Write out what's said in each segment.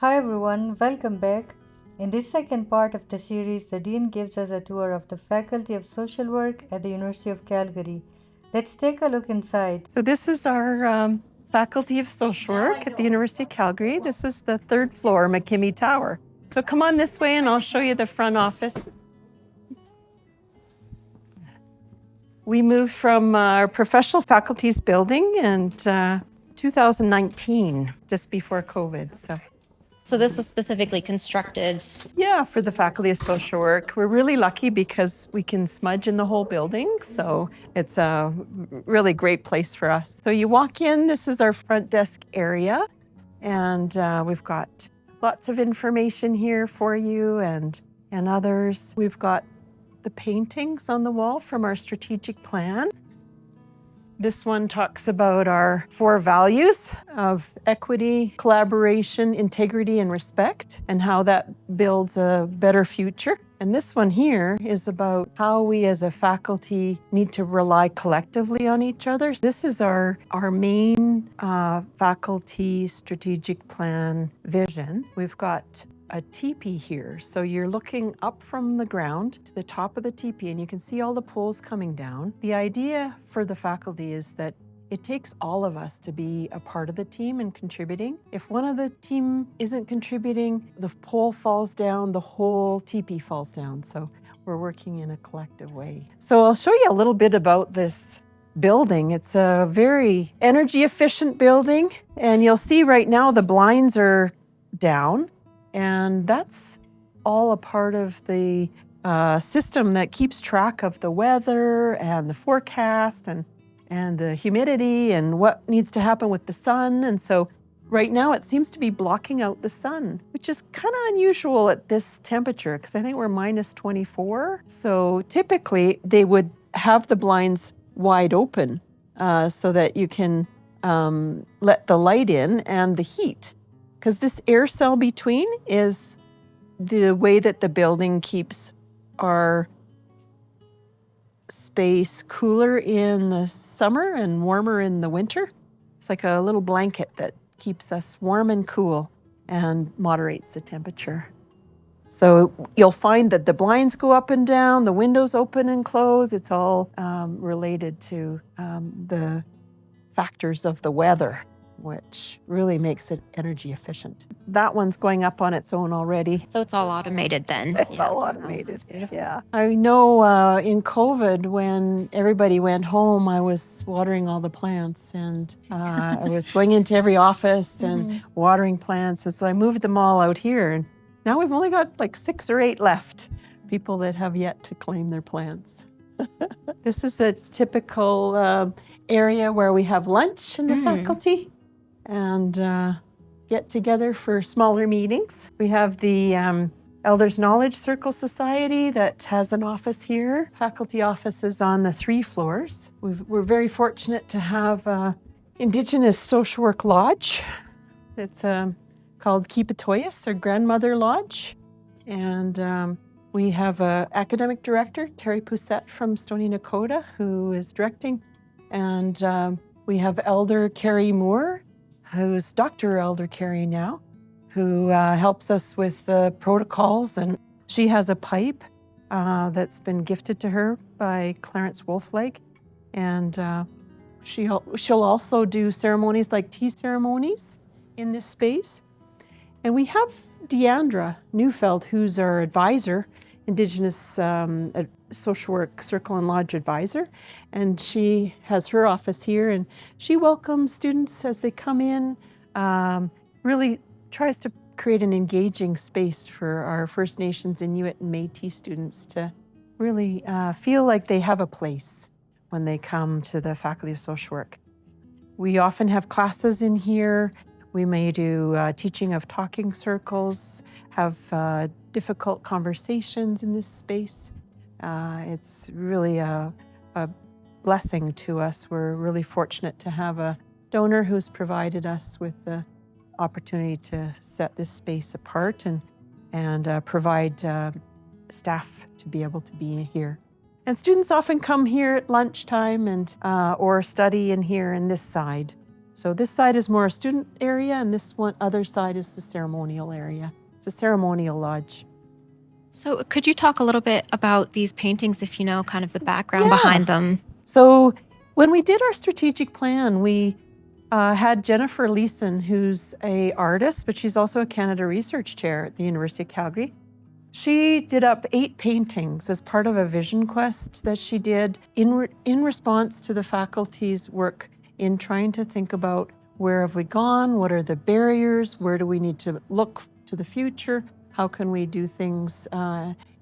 Hi everyone, welcome back. In this second part of the series, the Dean gives us a tour of the Faculty of Social Work at the University of Calgary. Let's take a look inside. So this is our Faculty of Social Work at the University of Calgary. This is the third floor, McKimmie Tower. So come on this way and I'll show you the front office. We moved from our professional faculties building in 2019, just before COVID. So this was specifically constructed. Yeah, for the Faculty of Social Work. We're really lucky because we can smudge in the whole building. So it's a really great place for us. So you walk in, this is our front desk area. And we've got lots of information here for you and others. We've got the paintings on the wall from our strategic plan. This one talks about our 4 values of equity, collaboration, integrity, and respect, and how that builds a better future. And this one here is about how we as a faculty need to rely collectively on each other. This is our main faculty strategic plan vision. We've got a teepee here. So you're looking up from the ground to the top of the teepee and you can see all the poles coming down. The idea for the faculty is that it takes all of us to be a part of the team and contributing. If one of the team isn't contributing, the pole falls down, the whole teepee falls down. So we're working in a collective way. So I'll show you a little bit about this building. It's a very energy efficient building. And you'll see right now the blinds are down. And that's all a part of the system that keeps track of the weather and the forecast and the humidity and what needs to happen with the sun. And so right now it seems to be blocking out the sun, which is kind of unusual at this temperature because I think we're minus 24. So typically they would have the blinds wide open so that you can let the light in and the heat. Because this air cell between is the way that the building keeps our space cooler in the summer and warmer in the winter. It's like a little blanket that keeps us warm and cool and moderates the temperature. So you'll find that the blinds go up and down, the windows open and close. It's all related to the factors of the weather, which really makes it energy efficient. That one's going up on its own already. So it's all automated then. It's all automated. Yeah. I know in COVID, when everybody went home, I was watering all the plants and I was going into every office and watering plants. And so I moved them all out here. And now we've only got like 6 or 8 left, people that have yet to claim their plants. This is a typical area where we have lunch in the faculty and get together for smaller meetings. We have the Elders Knowledge Circle Society that has an office here. Faculty offices on the 3 floors. We're very fortunate to have Indigenous Social Work Lodge. It's called Kipatoyas, or Grandmother Lodge. And we have an academic director, Terry Poussette from Stony Nakota, who is directing. And we have Elder Carrie Moore, who's Dr. Elder Carrie now, who helps us with the protocols. And she has a pipe that's been gifted to her by Clarence Wolfleg. And she'll also do ceremonies like tea ceremonies in this space. And we have Deandra Neufeld, who's our advisor, Indigenous Social Work Circle and Lodge advisor. And she has her office here and she welcomes students as they come in, really tries to create an engaging space for our First Nations, Inuit, and Métis students to really feel like they have a place when they come to the Faculty of Social Work. We often have classes in here. We may do teaching of talking circles, have difficult conversations in this space. It's really a blessing to us. We're really fortunate to have a donor who's provided us with the opportunity to set this space apart and provide staff to be able to be here. And students often come here at lunchtime and or study in here in this side. So this side is more a student area, and this one other side is the ceremonial area. It's a ceremonial lodge. So could you talk a little bit about these paintings, if you know kind of the background Yeah. behind them? So when we did our strategic plan, we had Jennifer Leeson, who's a artist, but she's also a Canada Research Chair at the University of Calgary. She did up 8 paintings as part of a vision quest that she did in response to the faculty's work in trying to think about where have we gone, what are the barriers, where do we need to look to the future, how can we do things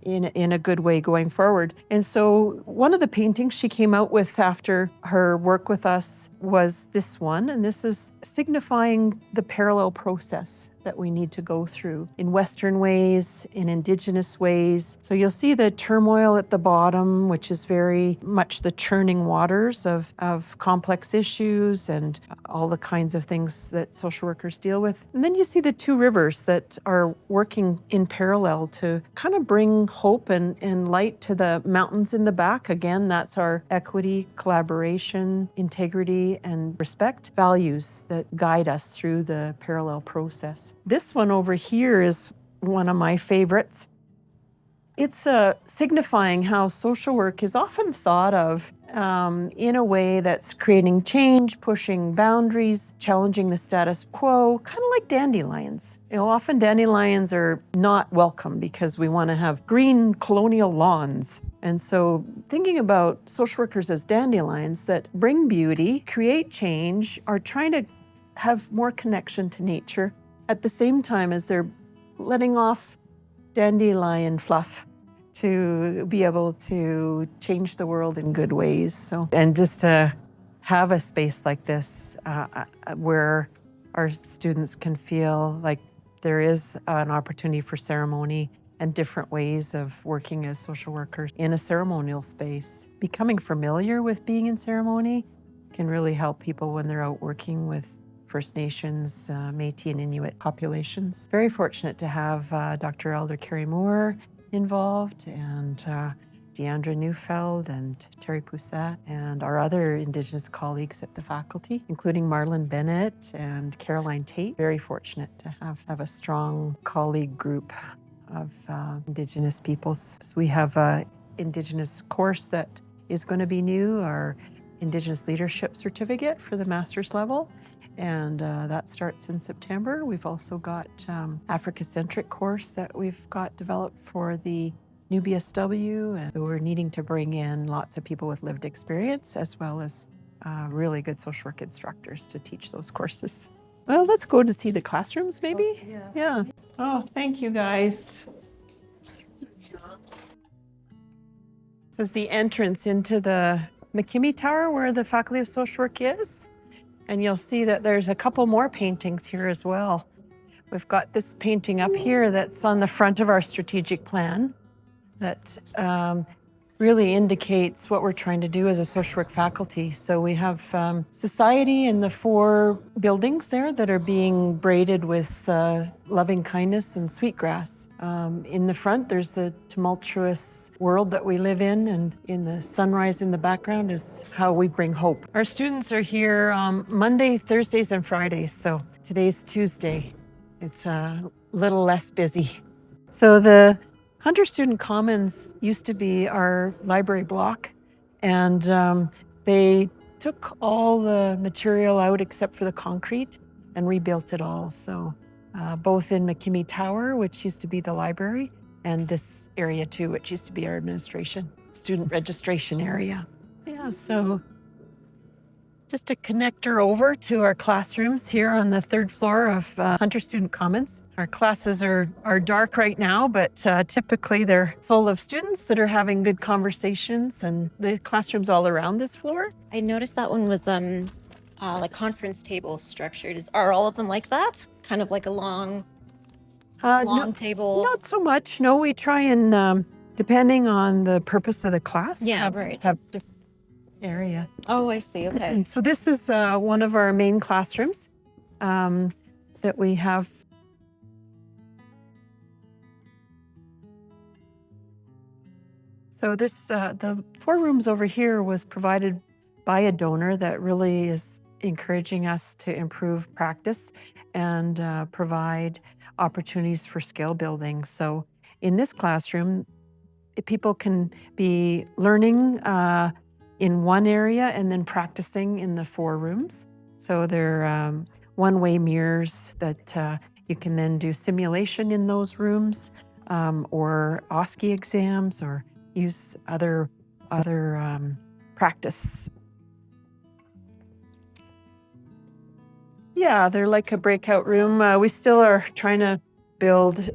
in a good way going forward. And so one of the paintings she came out with after her work with us was this one, and this is signifying the parallel process that we need to go through in Western ways, in Indigenous ways. So you'll see the turmoil at the bottom, which is very much the churning waters of complex issues and all the kinds of things that social workers deal with. And then you see the 2 rivers that are working in parallel to kind of bring hope and light to the mountains in the back. Again, that's our equity, collaboration, integrity, and respect values that guide us through the parallel process. This one over here is one of my favorites. It's signifying how social work is often thought of in a way that's creating change, pushing boundaries, challenging the status quo, kind of like dandelions. You know, often dandelions are not welcome because we want to have green colonial lawns. And so thinking about social workers as dandelions that bring beauty, create change, are trying to have more connection to nature at the same time as they're letting off dandelion fluff to be able to change the world in good ways. So, and just to have a space like this where our students can feel like there is an opportunity for ceremony and different ways of working as social workers in a ceremonial space. Becoming familiar with being in ceremony can really help people when they're out working with First Nations, Métis and Inuit populations. Very fortunate to have Dr. Elder Carrie Moore involved, and Deandra Neufeld and Terry Poussette, and our other Indigenous colleagues at the faculty, including Marlon Bennett and Caroline Tate. Very fortunate to have a strong colleague group of Indigenous peoples. So we have an Indigenous course that is going to be new, our Indigenous Leadership Certificate for the master's level, and that starts in September. We've also got Africa-centric course that we've got developed for the new BSW, and we're needing to bring in lots of people with lived experience as well as really good social work instructors to teach those courses. Well, let's go to see the classrooms maybe? Oh, yeah. Yeah. Oh, thank you guys. This is the entrance into the McKimmie Tower where the Faculty of Social Work is. And you'll see that there's a couple more paintings here as well. We've got this painting up here that's on the front of our strategic plan that really indicates what we're trying to do as a social work faculty. So we have society in the 4 buildings there that are being braided with loving kindness and sweetgrass. In the front, there's the tumultuous world that we live in, and in the sunrise in the background is how we bring hope. Our students are here Monday, Thursdays, and Fridays. So today's Tuesday. It's a little less busy. So the Hunter Student Commons used to be our library block, and they took all the material out except for the concrete and rebuilt it all. So both in McKimmie Tower, which used to be the library, and this area too, which used to be our administration, student registration area. Yeah, so just a connector over to our classrooms here on the 3rd floor of Hunter Student Commons. Our classes are dark right now, but typically they're full of students that are having good conversations, and the classrooms all around this floor. I noticed that one was like conference table structured. Are all of them like that? Kind of like a long table? Not so much. No, we try and, depending on the purpose of the class, Yeah, have right. different area. Oh, I see. Okay. So this is one of our main classrooms that we have. So this, the 4 rooms over here was provided by a donor that really is encouraging us to improve practice and provide opportunities for skill building. So in this classroom, people can be learning in one area and then practicing in the 4 rooms. So they're one-way mirrors that you can then do simulation in those rooms, or OSCE exams, or use other practice. Yeah, they're like a breakout room. We still are trying to build,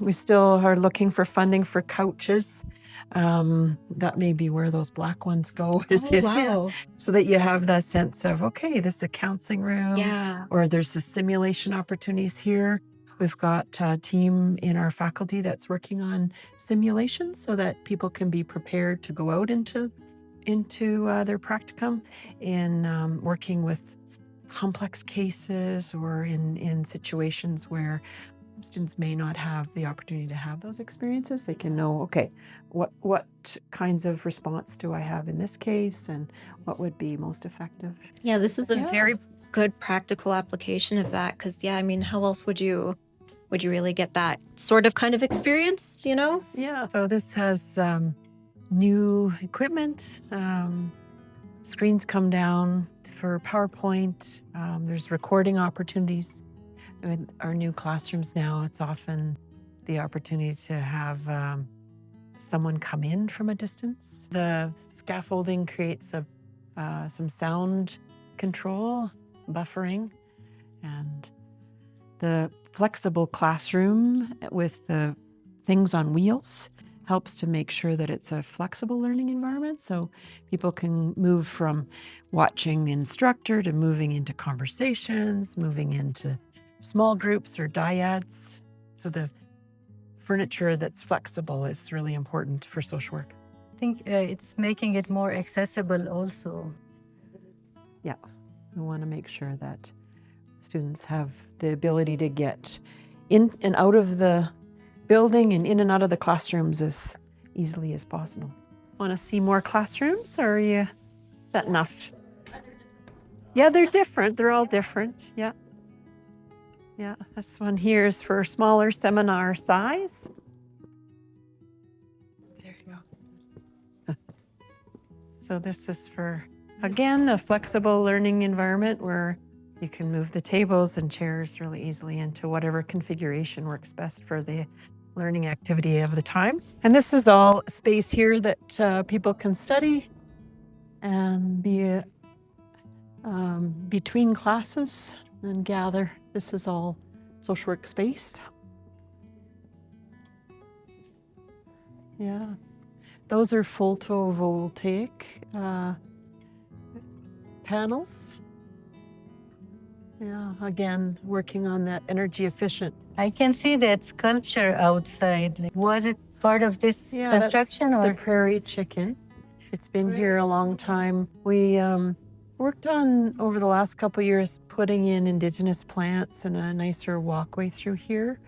we still are looking for funding for couches. That may be where those black ones go, is Oh, it? wow. So that you have that sense of, okay, this is a counseling room, Yeah. or there's the simulation opportunities here. We've got a team in our faculty that's working on simulations so that people can be prepared to go out into their practicum in working with complex cases or in situations where students may not have the opportunity to have those experiences. They can know, okay, what kinds of response do I have in this case, and what would be most effective? Yeah, this is a very good practical application of that, because I mean, how else would you really get that sort of kind of experience, you know? Yeah. So this has new equipment. Screens come down for PowerPoint. There's recording opportunities. In our new classrooms now, it's often the opportunity to have someone come in from a distance. The scaffolding creates some sound control, buffering, and the flexible classroom with the things on wheels helps to make sure that it's a flexible learning environment, so people can move from watching the instructor to moving into conversations, moving into small groups or dyads. So the furniture that's flexible is really important for social work. I think it's making it more accessible also. Yeah, we want to make sure that students have the ability to get in and out of the building and in and out of the classrooms as easily as possible. Want to see more classrooms, or is that enough? Yeah, they're different. They're all different. Yeah. Yeah, this one here is for smaller seminar size. There you go. So this is for, again, a flexible learning environment where you can move the tables and chairs really easily into whatever configuration works best for the learning activity of the time. And this is all space here that people can study and be between classes and gather. This is all social work space. Yeah, those are photovoltaic panels. Yeah, again, working on that energy efficient. I can see that sculpture outside. Was it part of this construction? That's or the prairie chicken. It's been here a long time. We worked on, over the last couple of years, putting in Indigenous plants and a nicer walkway through here.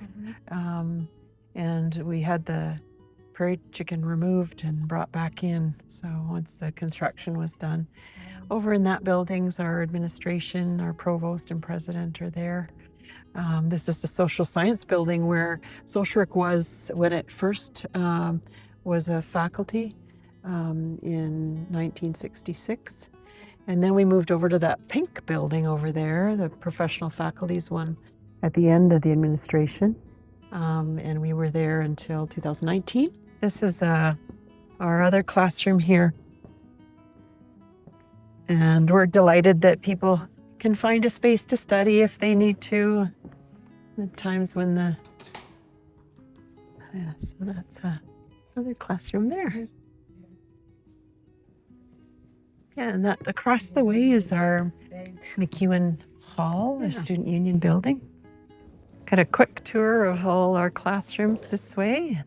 And we had the prairie chicken removed and brought back in. So once the construction was done. Over in that building's our administration, our provost and president are there. This is the social science building where social work was when it first was a faculty in 1966. And then we moved over to that pink building over there, the professional faculties one, at the end of the administration. And we were there until 2019. This is our other classroom here. And we're delighted that people can find a space to study if they need to. The times when so that's another classroom there. Yeah, and that across the way is our McEwen Hall, our student union building. Got a quick tour of all our classrooms this way.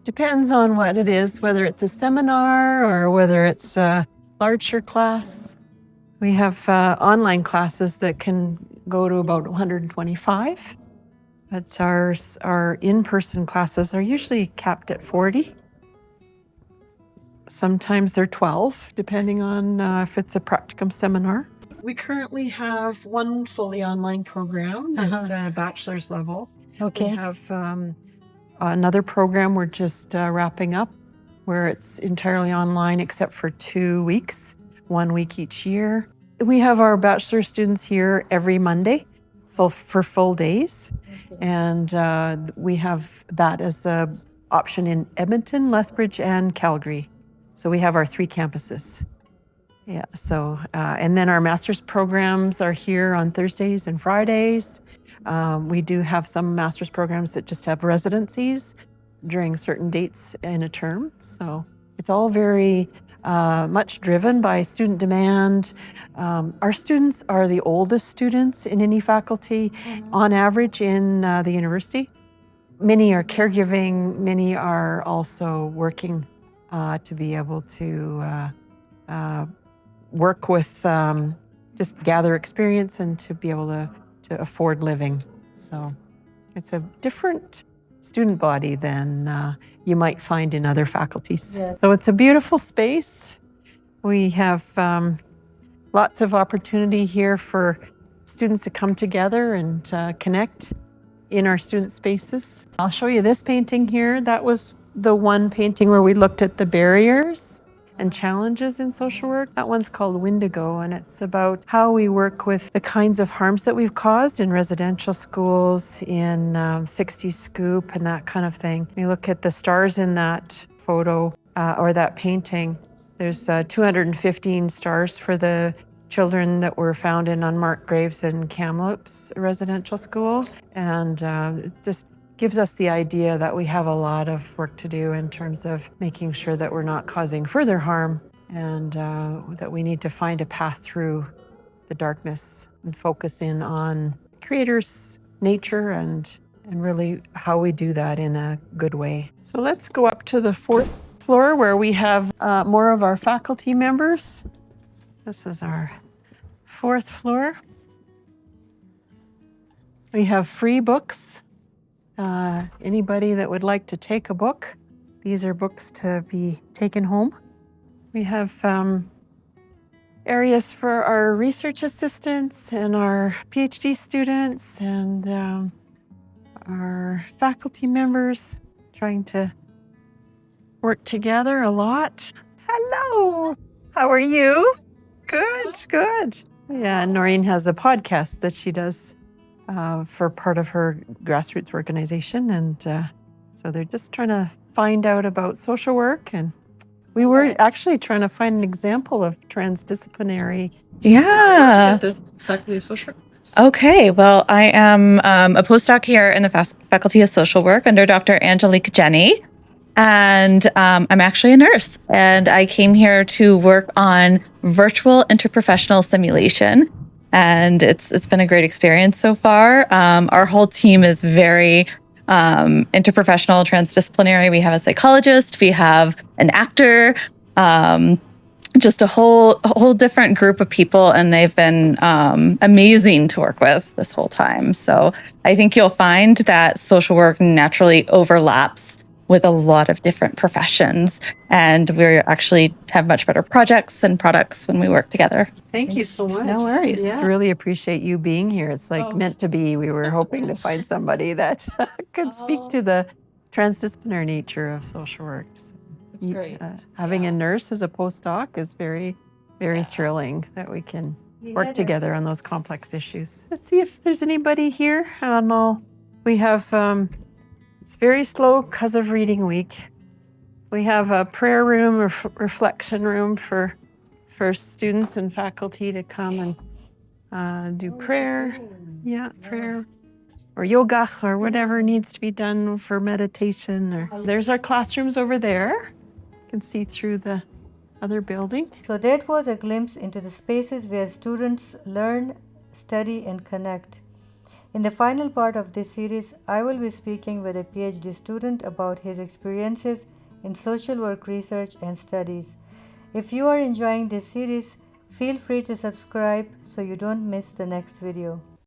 Depends on what it is, whether it's a seminar or whether it's a larger class. We have online classes that can go to about 125, but our in-person classes are usually capped at 40. Sometimes they're 12, depending on if it's a practicum seminar. We currently have one fully online program that's a bachelor's level. Okay. We have another program we're just wrapping up where it's entirely online except for 2 weeks, 1 week each year. We have our bachelor students here every Monday for full days. And we have that as an option in Edmonton, Lethbridge, and Calgary. So we have our 3 campuses. Yeah, so, and then our master's programs are here on Thursdays and Fridays. We do have some master's programs that just have residencies during certain dates in a term. So it's all very much driven by student demand. Our students are the oldest students in any faculty on average in the university. Many are caregiving, many are also working to be able to work with, just gather experience and to be able to afford living. So it's a different student body than you might find in other faculties. Yes. So it's a beautiful space. We have lots of opportunity here for students to come together and connect in our student spaces. I'll show you this painting here. That was the one painting where we looked at the barriers and challenges in social work. That one's called Windigo, and it's about how we work with the kinds of harms that we've caused in residential schools, in 60 Scoop and that kind of thing. You look at the stars in that photo or that painting. There's 215 stars for the children that were found in unmarked graves in Kamloops Residential School. And it just gives us the idea that we have a lot of work to do in terms of making sure that we're not causing further harm and that we need to find a path through the darkness and focus in on creators, nature, and really how we do that in a good way. So let's go up to the 4th floor where we have more of our faculty members. This is our 4th floor. We have free books. Anybody that would like to take a book, these are books to be taken home. We have areas for our research assistants and our PhD students and our faculty members trying to work together a lot. Hello, how are you? Good, good. Yeah, Noreen has a podcast that she does for part of her grassroots organization. And so they're just trying to find out about social work. And we were actually trying to find an example of transdisciplinary. Yeah. At the Faculty of Social Work. Okay. Well, I am a postdoc here in the Faculty of Social Work under Dr. Angelique Jenny. And I'm actually a nurse. And I came here to work on virtual interprofessional simulation. And it's been a great experience so far. Our whole team is very interprofessional, transdisciplinary. We have a psychologist, we have an actor, just a whole different group of people, and they've been amazing to work with this whole time. So I think you'll find that social work naturally overlaps with a lot of different professions, and we actually have much better projects and products when we work together. Thank you so much. No worries. Yeah. Really appreciate you being here. It's like meant to be. We were hoping to find somebody that could speak to the transdisciplinary nature of social work. It's great. Having a nurse as a postdoc is very, very thrilling that we can work together on those complex issues. Let's see if there's anybody here. We have, it's very slow because of reading week. We have a prayer room or reflection room for students and faculty to come and do prayer. Yeah, prayer or yoga or whatever needs to be done for meditation. Or there's our classrooms over there. You can see through the other building. So that was a glimpse into the spaces where students learn, study, and connect. In the final part of this series, I will be speaking with a PhD student about his experiences in social work research and studies. If you are enjoying this series, feel free to subscribe so you don't miss the next video.